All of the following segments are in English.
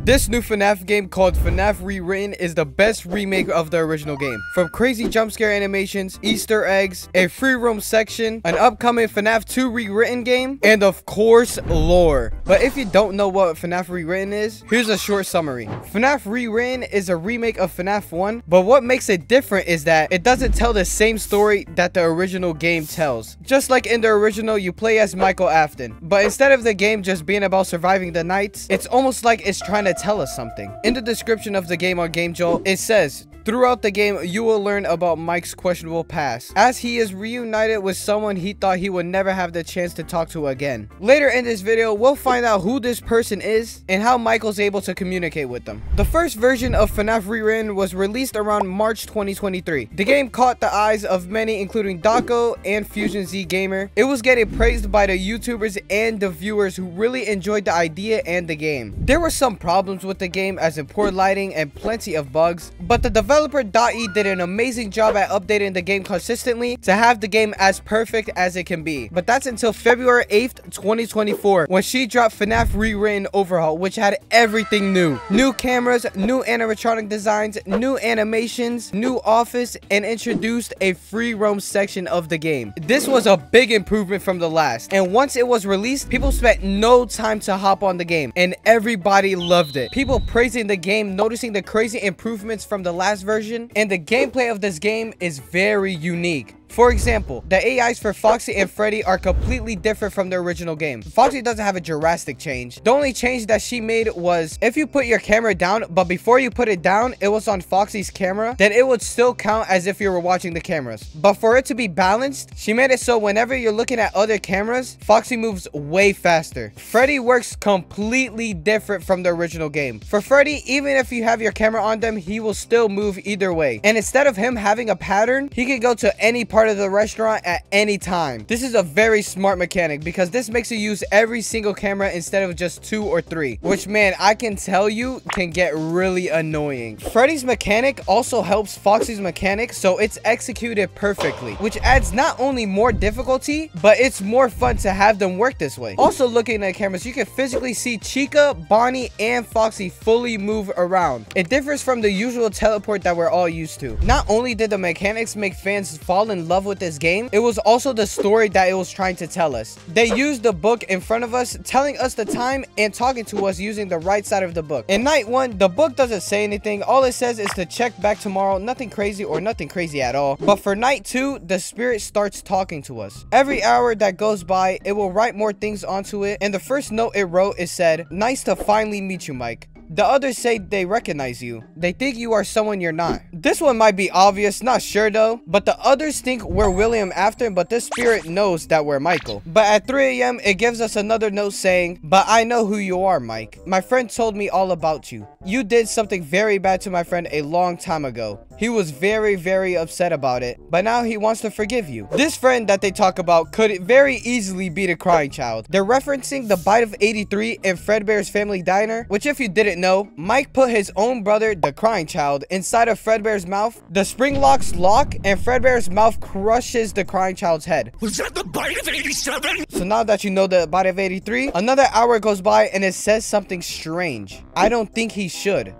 This new FNAF game called FNAF Rewritten is the best remake of the original game. From crazy jump scare animations, Easter eggs, a free roam section, an upcoming FNAF 2 Rewritten game, and of course, lore. But if you don't know what FNAF Rewritten is, here's a short summary. FNAF Rewritten is a remake of FNAF 1, but what makes it different is that it doesn't tell the same story that the original game tells. Just like in the original, you play as Michael Afton, but instead of the game just being about surviving the nights, it's almost like it's trying to tell us something. In the description of the game on GameJolt, it says, throughout the game, you will learn about Mike's questionable past, as he is reunited with someone he thought he would never have the chance to talk to again. Later in this video, we'll find out who this person is and how Michael's able to communicate with them. The first version of FNAF Rewritten was released around March 2023. The game caught the eyes of many, including Daco and Fusion Z Gamer. It was getting praised by the YouTubers and the viewers who really enjoyed the idea and the game. There were some problems with the game, as in poor lighting and plenty of bugs, but the developer .E did an amazing job at updating the game consistently to have the game as perfect as it can be. But that's until February 8th, 2024, when she dropped FNAF Rewritten Overhaul, which had everything new. New cameras, new animatronic designs, new animations, new office, and introduced a free roam section of the game. This was a big improvement from the last, and once it was released, people spent no time to hop on the game, and everybody loved it. People praising the game, noticing the crazy improvements from the last version, and the gameplay of this game is very unique. For example, the AIs for Foxy and Freddy are completely different from the original game. Foxy doesn't have a drastic change. The only change that she made was if you put your camera down, but before you put it down, it was on Foxy's camera, then it would still count as if you were watching the cameras. But for it to be balanced, she made it so whenever you're looking at other cameras, Foxy moves way faster. Freddy works completely different from the original game. For Freddy, even if you have your camera on them, he will still move either way. And instead of him having a pattern, he can go to any part of the restaurant at any time. This is a very smart mechanic because this makes you use every single camera instead of just 2 or 3, which, man, I can tell you can get really annoying. Freddy's mechanic also helps Foxy's mechanic, so it's executed perfectly, which adds not only more difficulty, but it's more fun to have them work this way. Also, looking at cameras, you can physically see Chica, Bonnie, and Foxy fully move around. It differs from the usual teleport that we're all used to. Not only did the mechanics make fans fall in love with this game, it was also the story that it was trying to tell us. They used the book in front of us, telling us the time and talking to us using the right side of the book. In night 1, the book doesn't say anything. All it says is to check back tomorrow. Nothing crazy or nothing crazy at all. But for night 2, the spirit starts talking to us. Every hour that goes by, it will write more things onto it, and the first note it wrote, it said, "Nice to finally meet you, Mike. The others say they recognize you. They think you are someone you're not." This one might be obvious, not sure though. But the others think we're William Afton, but this spirit knows that we're Michael. But at 3 a.m., it gives us another note saying, "But I know who you are, Mike. My friend told me all about you. You did something very bad to my friend a long time ago. He was very, very upset about it, but now he wants to forgive you." This friend that they talk about could very easily be the crying child. They're referencing the Bite of 83 in Fredbear's Family Diner, which, if you didn't know, Mike put his own brother, the crying child, inside of Fredbear's mouth. The spring locks lock, and Fredbear's mouth crushes the crying child's head. Was that the Bite of 87? So now that you know the Bite of 83, another hour goes by and it says something strange. I don't think he should.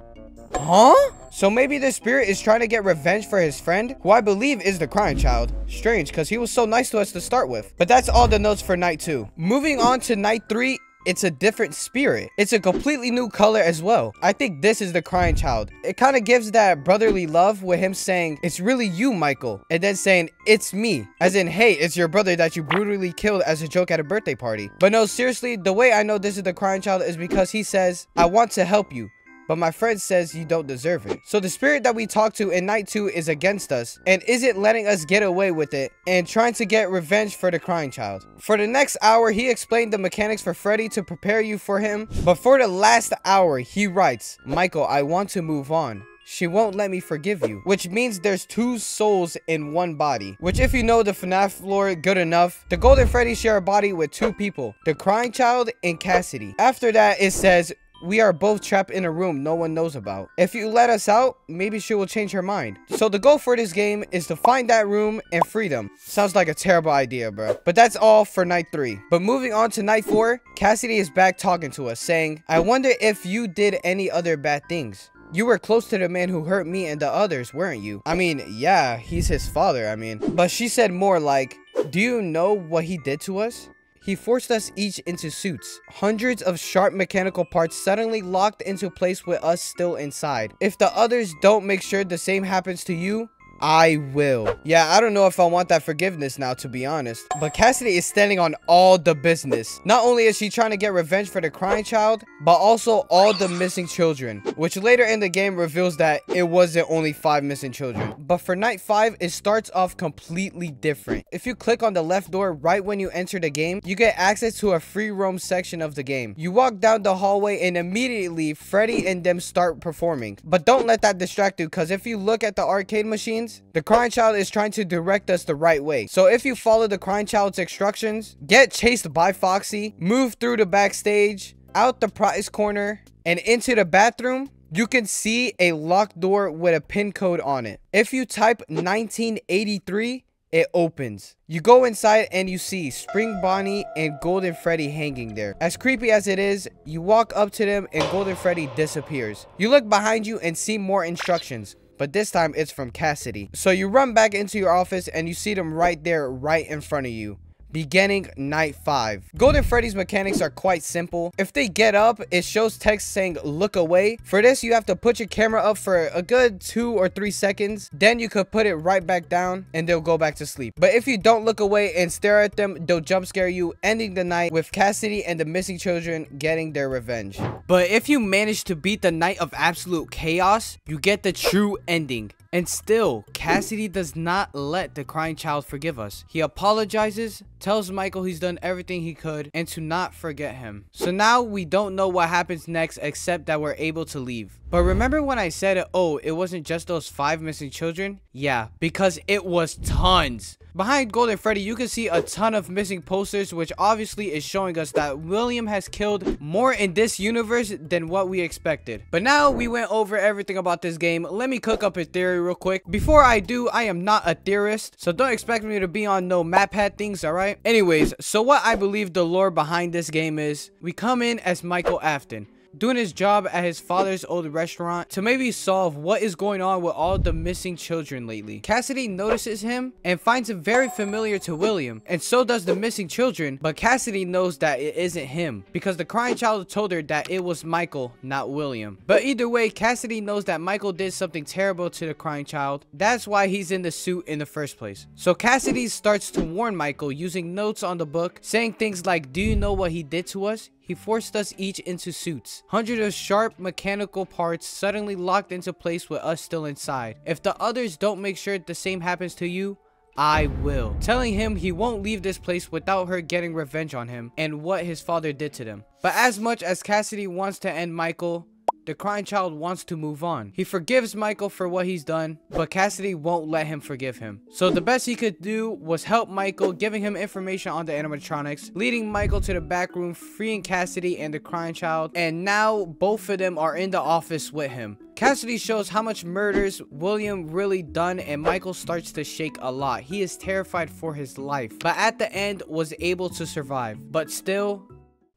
Huh? So maybe the spirit is trying to get revenge for his friend, who I believe is the crying child. Strange, because he was so nice to us to start with. But that's all the notes for night 2. Moving on to night 3, it's a different spirit. It's a completely new color as well. I think this is the crying child. It kind of gives that brotherly love with him saying, "It's really you, Michael," and then saying, "It's me," as in, "Hey, it's your brother that you brutally killed as a joke at a birthday party." But no, seriously, the way I know this is the crying child is because he says, "I want to help you, but my friend says you don't deserve it." So the spirit that we talk to in night 2 is against us and isn't letting us get away with it and trying to get revenge for the crying child. For the next hour, he explained the mechanics for Freddy to prepare you for him. But for the last hour, he writes, "Michael, I want to move on. She won't let me forgive you," which means there's 2 souls in one body, which, if you know the FNAF lore good enough, the Golden Freddy share a body with 2 people, the crying child and Cassidy. After that, it says, we are both trapped in a room no one knows about. If you let us out, maybe she will change her mind. So the goal for this game is to find that room and free them. Sounds like a terrible idea, bro. But that's all for night 3. But moving on to night 4, Cassidy is back talking to us, saying, I wonder if you did any other bad things. You were close to the man who hurt me and the others, weren't you? I mean, yeah, he's his father, I mean. But she said more like, do you know what he did to us? He forced us each into suits. Hundreds of sharp mechanical parts suddenly locked into place with us still inside. If the others don't make sure the same happens to you, I will. Yeah, I don't know if I want that forgiveness now, to be honest. But Cassidy is standing on all the business. Not only is she trying to get revenge for the crying child, but also all the missing children, which later in the game reveals that it wasn't only 5 missing children. But for night 5, it starts off completely different. If you click on the left door right when you enter the game, you get access to a free roam section of the game. You walk down the hallway and immediately Freddy and them start performing. But don't let that distract you, because if you look at the arcade machines, the crying child is trying to direct us the right way. So if you follow the crying child's instructions, get chased by Foxy, move through the backstage, out the prize corner, and into the bathroom, you can see a locked door with a pin code on it. If you type 1983, it opens. You go inside and you see Spring Bonnie and Golden Freddy hanging there. As creepy as it is, you walk up to them and Golden Freddy disappears. You look behind you and see more instructions, but this time it's from Cassidy. So you run back into your office and you see them right there, right in front of you. Beginning night 5. Golden Freddy's mechanics are quite simple. If they get up, it shows text saying look away. For this, you have to put your camera up for a good 2 or 3 seconds. Then you could put it right back down and they'll go back to sleep. But if you don't look away and stare at them, they'll jump scare you, ending the night with Cassidy and the missing children getting their revenge. But if you manage to beat the night of absolute chaos, you get the true ending. And still, Cassidy does not let the crying child forgive us. He apologizes, tells Michael he's done everything he could, and to not forget him. So now we don't know what happens next except that we're able to leave. But remember when I said, oh, it wasn't just those 5 missing children? Yeah, because it was tons. Behind Golden Freddy, you can see a ton of missing posters, which obviously is showing us that William has killed more in this universe than what we expected. But now we went over everything about this game. Let me cook up a theory real quick. Before I do, I am not a theorist, so don't expect me to be on no map hat things, alright? Anyways, so what I believe the lore behind this game is, we come in as Michael Afton, doing his job at his father's old restaurant to maybe solve what is going on with all the missing children lately. Cassidy notices him and finds him very familiar to William, and so does the missing children, but Cassidy knows that it isn't him because the crying child told her that it was Michael, not William. But either way, Cassidy knows that Michael did something terrible to the crying child. That's why he's in the suit in the first place. So Cassidy starts to warn Michael using notes on the book, saying things like, do you know what he did to us? He forced us each into suits. Hundreds of sharp mechanical parts suddenly locked into place with us still inside. If the others don't make sure the same happens to you, I will. Telling him he won't leave this place without her getting revenge on him and what his father did to them. But as much as Cassidy wants to end Michael, the crying child wants to move on. He forgives Michael for what he's done, but Cassidy won't let him forgive him. So the best he could do was help Michael, giving him information on the animatronics, leading Michael to the back room, freeing Cassidy and the crying child, and now both of them are in the office with him. Cassidy shows how much murders William really done, and Michael starts to shake a lot. He is terrified for his life, but at the end was able to survive. But still,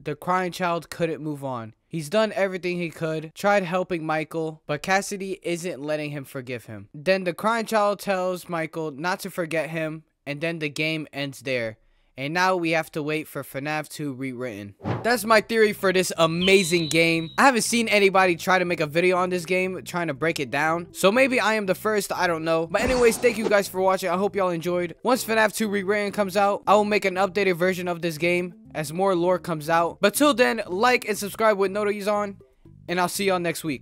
the crying child couldn't move on. He's done everything he could, tried helping Michael, but Cassidy isn't letting him forgive him. Then the crying child tells Michael not to forget him, and then the game ends there. And now we have to wait for FNAF 2 rewritten. That's my theory for this amazing game. I haven't seen anybody try to make a video on this game, trying to break it down. So maybe I am the first, I don't know. But anyways, thank you guys for watching. I hope y'all enjoyed. Once FNAF 2 rewritten comes out, I will make an updated version of this game as more lore comes out. But till then, like and subscribe with notifications on, and I'll see y'all next week.